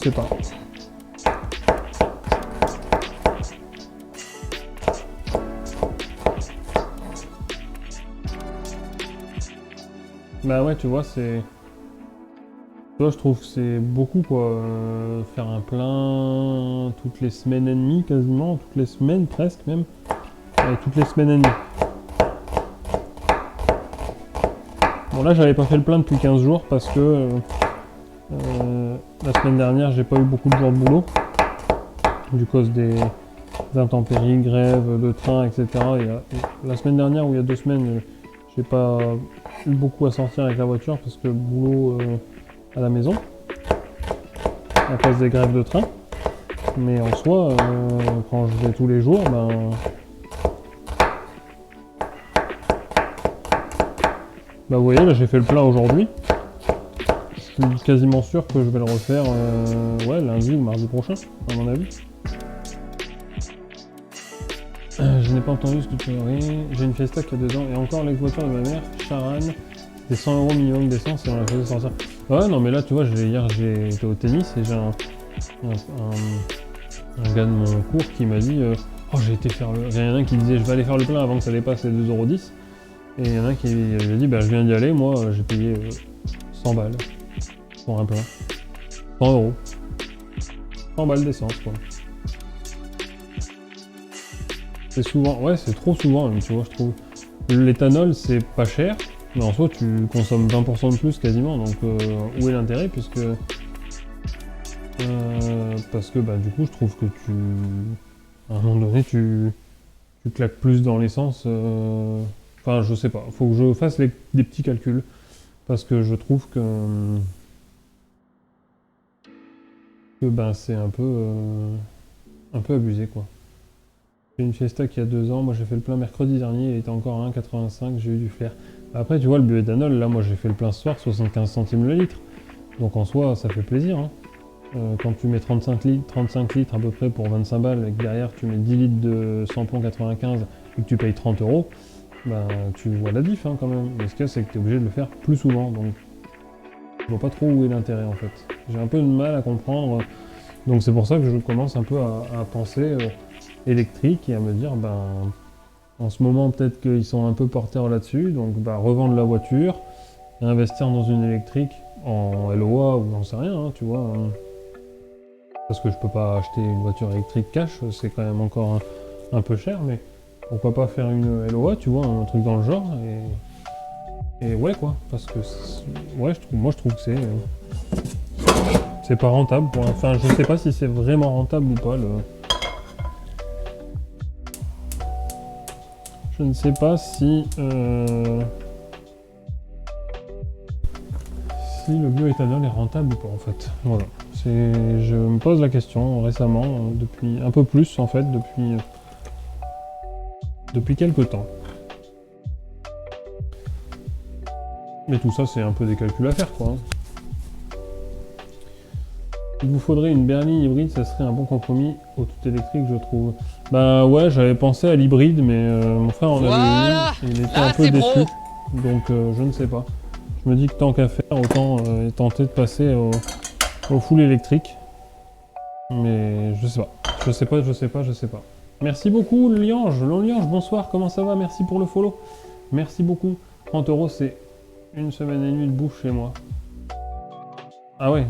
Je sais pas. Bah ouais, tu vois, c'est... Tu vois, je trouve que c'est beaucoup, quoi. Faire un plein toutes les semaines et demie, quasiment. Toutes les semaines, presque, même. Toutes les semaines et demie. Bon, là, j'avais pas fait le plein depuis 15 jours parce que... la semaine dernière, j'ai pas eu beaucoup de jours de boulot. Du cause des intempéries, grèves, de train, etc. Et la semaine dernière, ou il y a 2 semaines, j'ai pas eu beaucoup à sortir avec la voiture parce que boulot à la maison. À cause des grèves de train. Mais en soi, quand je vais tous les jours, bah vous voyez, là j'ai fait le plein aujourd'hui. Je suis quasiment sûr que je vais le refaire ouais, lundi ou mardi prochain, à mon avis. Je n'ai pas entendu ce que tu as dit. J'ai une Fiesta qui a 2 ans et encore l'ex-voiture de ma mère, Charan. C'était 100 € minimum d'essence et on la faisait sortir. Ouais, non, mais là, tu vois, hier j'ai été au tennis et j'ai un gars de mon cours qui m'a dit oh, j'ai été faire le. Il y en a un qui disait je vais aller faire le plein avant que ça dépasse les 2,10 €. Et il y en a un qui lui a dit bah je viens d'y aller, moi j'ai payé 100 balles pour un plein. 100 €. 100 balles d'essence, quoi. C'est souvent, ouais, c'est trop souvent même, tu vois, je trouve. L'éthanol, c'est pas cher, mais en soi, tu consommes 20% de plus quasiment, donc où est l'intérêt, puisque... parce que, bah, du coup, je trouve que à un moment donné, tu claques plus dans l'essence, enfin, je sais pas, faut que je fasse des petits calculs, parce que je trouve ben, c'est un peu abusé, quoi. J'ai une Fiesta qui a 2 ans, moi j'ai fait le plein mercredi dernier, il était encore à 1,85, j'ai eu du flair. Après tu vois le bioéthanol, là moi j'ai fait le plein ce soir, 75 centimes le litre. Donc en soi ça fait plaisir. Hein. Quand tu mets 35 litres à peu près pour 25 balles et que derrière tu mets 10 litres de samplon 95 et que tu payes 30 €, ben tu vois la diff hein, quand même. Mais ce qu'il y a c'est que tu es obligé de le faire plus souvent. Donc je vois pas trop où est l'intérêt en fait. J'ai un peu de mal à comprendre. Donc c'est pour ça que je commence un peu à penser... électrique et à me dire ben en ce moment peut-être qu'ils sont un peu porteurs là-dessus donc bah revendre la voiture et investir dans une électrique en LOA ou j'en sais rien hein, tu vois parce que je peux pas acheter une voiture électrique cash c'est quand même encore un peu cher mais pourquoi pas faire une LOA tu vois un truc dans le genre et ouais quoi parce que ouais je trouve que c'est pas rentable enfin je sais pas si c'est vraiment rentable ou pas je ne sais pas si le bioéthanol est rentable ou pas en fait. Voilà. Je me pose la question récemment, depuis un peu plus en fait, depuis quelques temps. Mais tout ça c'est un peu des calculs à faire quoi. Hein. Il vous faudrait une berline hybride, ça serait un bon compromis au tout électrique je trouve. Bah ouais, j'avais pensé à l'hybride mais mon frère en avait une, il était un peu déçu. Donc je ne sais pas. Je me dis que tant qu'à faire, autant tenter de passer au full électrique. Mais je sais pas. Merci beaucoup Liange, bonsoir, comment ça va? Merci pour le follow. Merci beaucoup. 30 € c'est une semaine et demie de bouffe chez moi. Ah ouais,